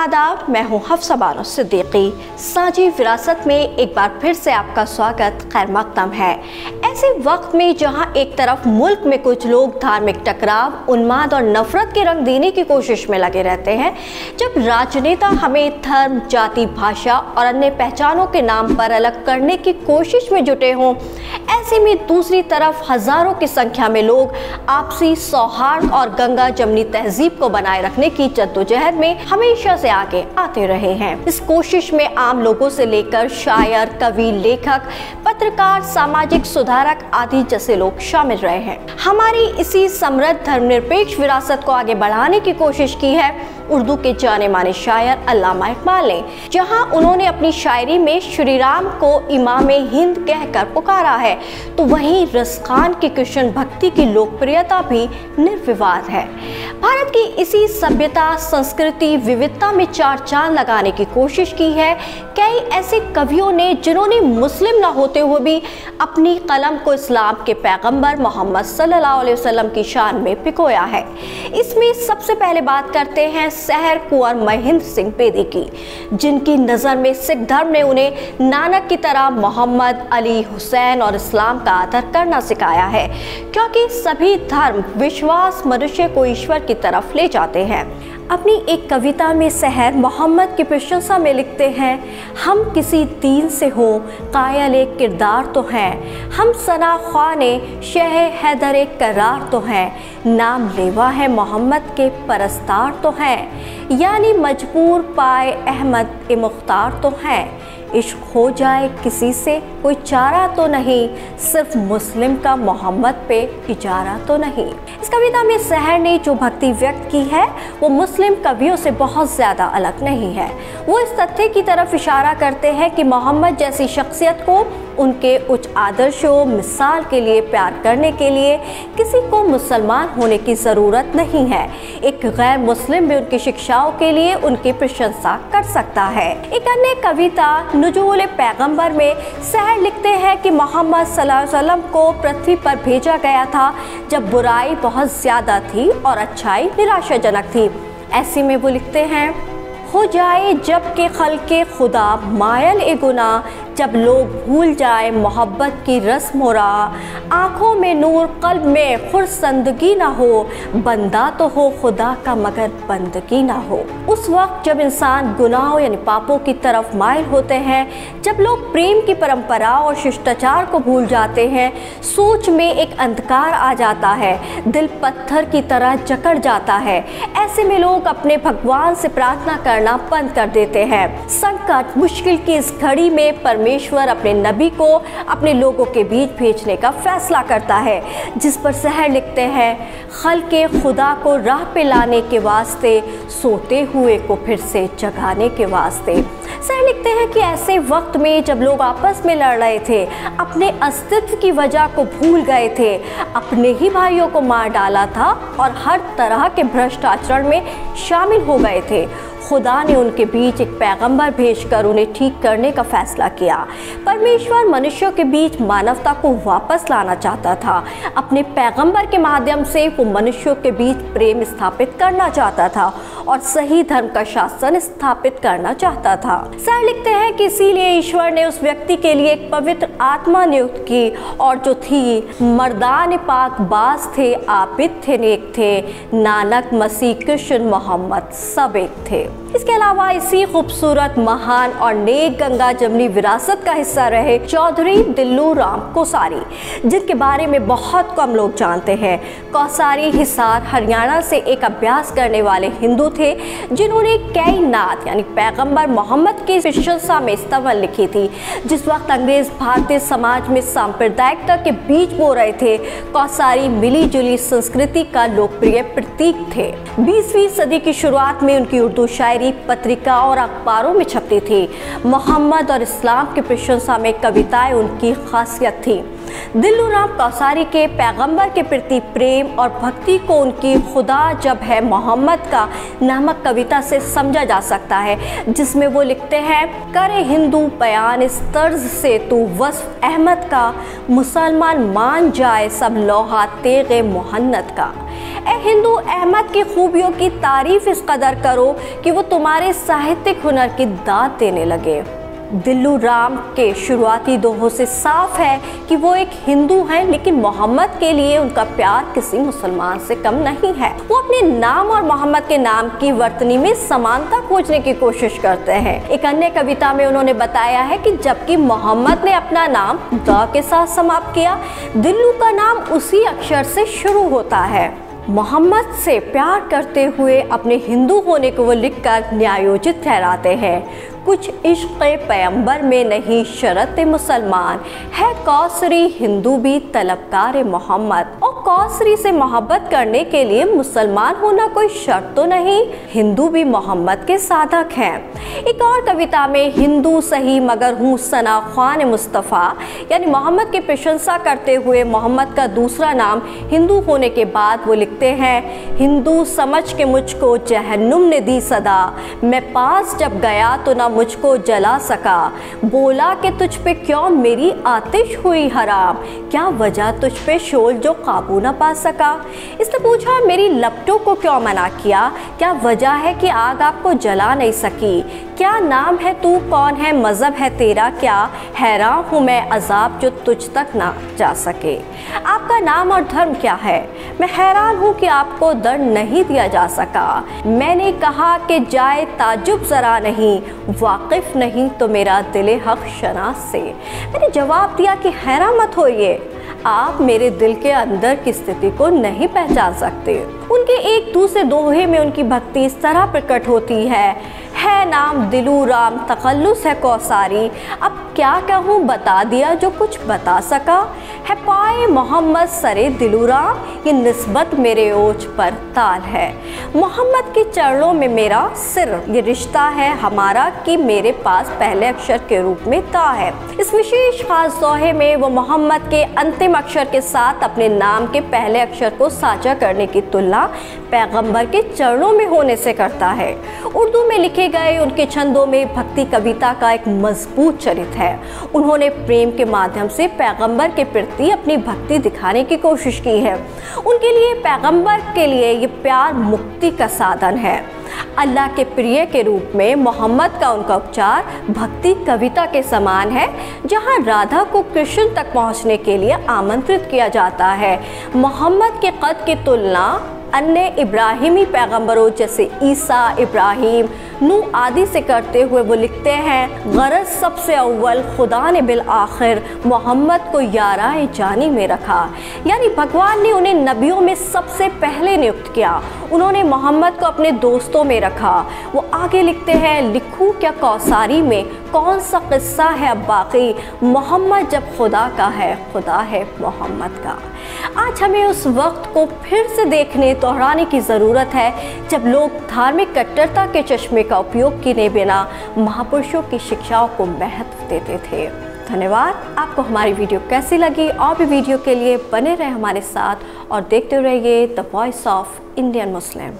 आदाब, मैं हूँ हफ्सा बानो सिद्दीकी। साझी विरासत में एक बार फिर से आपका स्वागत खैर मकदम है। ऐसे वक्त में जहाँ एक तरफ मुल्क में कुछ लोग धार्मिक टकराव, उन्माद और नफरत के रंग देने की कोशिश में लगे रहते हैं, जब राजनेता हमें धर्म, जाति, भाषा और अन्य पहचानों के नाम पर अलग करने की कोशिश में जुटे हों, ऐसे में दूसरी तरफ हजारों की संख्या में लोग आपसी सौहार्द और गंगा जमनी तहजीब को बनाए रखने की जद्दोजहद में हमेशा से आगे आते रहे हैं। इस कोशिश में आम लोगों से लेकर शायर, कवि, लेखक, पत्रकार, सामाजिक सुधारक आदि जैसे लोग शामिल रहे हैं। हमारी इसी समृद्ध धर्मनिरपेक्ष विरासत को आगे बढ़ाने की कोशिश की है उर्दू के जाने माने शायर अल्लामा इकबाल ने, जहां उन्होंने अपनी शायरी में श्री राम को इमामे हिंद कहकर पुकारा है, तो वहीं रसखान की कृष्ण भक्ति की लोकप्रियता भी निर्विवाद है। भारत की इसी सभ्यता, संस्कृति, विविधता में चार चांद लगाने की कोशिश की है कई ऐसे कवियों ने, जिन्होंने मुस्लिम न होते हुए भी अपनी कलम को इस्लाम के पैगंबर मोहम्मद सल्लल्लाहु अलैहि वसल्लम की शान में पिकोया है। इसमें सबसे पहले बात करते हैं सहर कुंवर महेंद्र सिंह बेदी की, जिनकी नज़र में सिख धर्म ने उन्हें नानक की तरह मोहम्मद, अली, हुसैन और इस्लाम का आदर करना सिखाया है, क्योंकि सभी धर्म विश्वास मनुष्य को ईश्वर की तरफ ले जाते हैं। अपनी एक कविता में सहर मोहम्मद की प्रशंसा में लिखते हैं, हम किसी दीन से हो कायल एक किरदार तो हैं, हम सना ख्वाने शह हैदर करार तो हैं, नाम लेवा है मोहम्मद के परस्तार तो हैं, यानी मजबूर पाए अहमद ए मुख्तार तो हैं, इश्क हो जाए किसी से कोई चारा तो नहीं, सिर्फ मुस्लिम का मोहम्मद पे इजारा तो नहीं। इस कविता में सहर ने जो भक्ति व्यक्त की है वो मुस्लिम कवियों से बहुत ज़्यादा अलग नहीं है। वो इस तथ्य की तरफ इशारा करते हैं कि मोहम्मद जैसी शख्सियत को उनके उच्च आदर्शों, मिसाल के लिए प्यार करने के लिए किसी को मुसलमान होने की ज़रूरत नहीं है। एक गैर मुस्लिम भी उनकी शिक्षाओं के लिए उनकी प्रशंसा कर सकता है। एक अन्य कविता नुज़ूल पैगंबर में सहर लिखते हैं कि मोहम्मद सल्लल्लाहु अलैहि वसल्लम को पृथ्वी पर भेजा गया था जब बुराई बहुत ज़्यादा थी और अच्छाई निराशाजनक थी। ऐसे में वो लिखते हैं, हो जाए जब के खल्के खुदा मायल ए गुनाह, जब लोग भूल जाए मोहब्बत की रस्म हो रहा, आँखों में नूर कल्ब में खुर्संदगी ना हो, बंदा तो हो खुदा का मगर बंदगी ना हो। उस वक्त जब इंसान गुनाहों यानी पापों की तरफ माइल होते हैं, जब लोग प्रेम की परंपरा और शिष्टाचार को भूल जाते हैं, सोच में एक अंधकार आ जाता है, दिल पत्थर की तरह जकड़ जाता है। ऐसे में लोग अपने भगवान से प्रार्थना करना बंद कर देते हैं। संकट, मुश्किल की इस घड़ी में परमेश्वर अपने नबी को अपने लोगों के बीच भेजने का फैसला करता है, जिस पर सहर लिखते हैं, खल्के खुदा को राह पे लाने के वास्ते, सोते हुए को फिर से जगाने के वास्ते। सहर लिखते हैं कि ऐसे वक्त में जब लोग आपस में लड़ रहे थे, अपने अस्तित्व की वजह को भूल गए थे, अपने ही भाइयों को मार डाला था और हर तरह के भ्रष्ट आचरण में शामिल हो गए थे, खुदा ने उनके बीच एक पैगंबर भेजकर उन्हें ठीक करने का फैसला किया। परमेश्वर मनुष्यों के बीच मानवता को वापस लाना चाहता था। अपने पैगंबर के माध्यम से वो मनुष्यों के बीच प्रेम स्थापित करना चाहता था और सही धर्म का शासन स्थापित करना चाहता था। सहर लिखते हैं कि इसीलिए ईश्वर ने उस व्यक्ति के लिए एक पवित्र आत्मा नियुक्त की, और जो थी मर्दान पाक बाज थे, आबिद थे, नेक थे, नानक, मसीह, कृष्ण, मोहम्मद सब एक थे। इसके अलावा इसी खूबसूरत, महान और नेक गंगा जमनी विरासत का हिस्सा रहे चौधरी दिल्लू राम कोसारी, जिनके बारे में बहुत कम लोग जानते हैं। कोसारी हिसार हरियाणा से एक अभ्यास करने वाले हिंदू थे, जिन्होंने कई नात यानी पैगंबर मोहम्मद की प्रशंसा में स्तवन लिखी थी। जिस वक्त अंग्रेज भारतीय समाज में सांप्रदायिकता के बीज बो रहे थे, कोसारी मिली जुली संस्कृति का लोकप्रिय प्रतीक थे। 20वीं सदी की शुरुआत में उनकी उर्दू शायरी पत्रिका और अखबारों में छपती थी। मोहम्मद और इस्लाम की प्रशंसा में कविताएं उनकी खासियत थी। दिल्लू राम कोसारी के पैगंबर के प्रति प्रेम और भक्ति को उनकी खुदा जब है मोहम्मद का नामक कविता से समझा जा सकता है, जिसमें वो लिखते हैं, करे हिंदू बयान इस तर्ज से तू वस्फ अहमद का, मुसलमान मान जाए सब लोहा तेगे मोहन्नद का। ए हिंदू, अहमद की खूबियों की तारीफ इस कदर करो कि वो तुम्हारे साहित्यिक हुनर की दाद देने लगे। दिल्लू राम के शुरुआती दोहों से साफ है कि वो एक हिंदू हैं, लेकिन मोहम्मद के लिए उनका प्यार किसी मुसलमान से कम नहीं है। वो अपने नाम और मोहम्मद के नाम की वर्तनी में समानता खोजने की कोशिश करते हैं। एक अन्य कविता में उन्होंने बताया है कि जबकि मोहम्मद ने अपना नाम द के साथ समाप्त किया, दिल्लू का नाम उसी अक्षर से शुरू होता है। मोहम्मद से प्यार करते हुए अपने हिंदू होने को वो लिखकर न्यायोचित ठहराते हैं। कुछ इश्क़ पैगंबर में नहीं शरत मुसलमान, है कौसरी हिंदू भी तलबकार मोहम्मद। और कौसरी से मोहब्बत करने के लिए मुसलमान होना कोई शर्त तो नहीं, हिंदू भी मोहम्मद के साधक हैं। एक और कविता में हिंदू सही मगर हूँ सना ख्वान मुस्तफ़ा, यानी मोहम्मद की प्रशंसा करते हुए मोहम्मद का दूसरा नाम हिंदू होने के बाद वो लिखते हैं, हिंदू समझ के मुझको जहन्नुम ने दी सदा, मैं पास जब गया तो ना मुझको जला सका, बोला कि तुझ पे क्यों मेरी आतिश हुई हराम, क्या वजह तुझ पे शोल जो काबू न पा सका। इसने पूछा मेरी लपटों को क्यों मना किया, क्या वजह है कि आग आपको जला नहीं सकी, क्या नाम है तू, कौन है मज़हब है तेरा क्या, हैरान हूँ मैं अजाब जो तुझ तक ना जा सके। आपका नाम और धर्म क्या है, मैं हैरान हूँ कि आपको दर्द नहीं दिया जा सका। मैंने कहा कि जाए ताजुब ज़रा नहीं, वाकिफ़ नहीं तो मेरा दिल हक़ शनास से। मैंने जवाब दिया कि हैरान मत होइए, आप मेरे दिल के अंदर की स्थिति को नहीं पहचान सकते। उनके एक दूसरे दोहे में उनकी भक्ति इस तरह प्रकट होती है नाम दिलू राम तखल्लुस है कौसारी, अब क्या कहूँ बता दिया जो कुछ बता सका, है पाए मोहम्मद सरे दिलू राम, ये निस्बत मेरे ओज पर ताल है। मोहम्मद के चरणों में मेरा सिर, ये रिश्ता है हमारा कि मेरे पास पहले अक्षर के रूप में ता है। इस विशेष खास दोहे में वो मोहम्मद के अंतिम अक्षर के साथ अपने नाम के पहले अक्षर को साझा करने की तुलना पैगंबर के चरणों में होने से करता है। उर्दू में लिखे गए उनके छंदों में भक्ति कविता का एक मजबूत चरित्र है। उन्होंने प्रेम के माध्यम से पैगंबर के प्रति अपनी भक्ति दिखाने की कोशिश की है। उनके लिए पैगंबर के लिए ये प्यार मुक्ति का साधन है। अल्लाह के प्रिय के रूप में मोहम्मद का उनका उपचार भक्ति कविता के समान है, जहां राधा को कृष्ण तक पहुंचने के लिए आमंत्रित किया जाता है। मोहम्मद के कद की तुलना अन्य इब्राहिमी पैगंबरों जैसे ईसा, इब्राहिम, नूह आदि से करते हुए वो लिखते हैं, गरज सबसे अव्वल खुदा ने बिल आखिर मोहम्मद को याराए जानी में रखा, यानी भगवान ने उन्हें नबियों में सबसे पहले नियुक्त किया। उन्होंने मोहम्मद को अपने दोस्तों में रखा। वो आगे लिखते हैं, लिखूं क्या कौसारी में कौन सा किस्सा है अब बाकी, मोहम्मद जब खुदा का है, खुदा है मोहम्मद का। आज हमें उस वक्त को फिर से देखने दोहराने की ज़रूरत है जब लोग धार्मिक कट्टरता के चश्मे का उपयोग किए बिना महापुरुषों की शिक्षाओं को महत्व देते थे। धन्यवाद। आपको हमारी वीडियो कैसी लगी? और भी वीडियो के लिए बने रहे हमारे साथ और देखते रहिए the voice of Indian Muslim.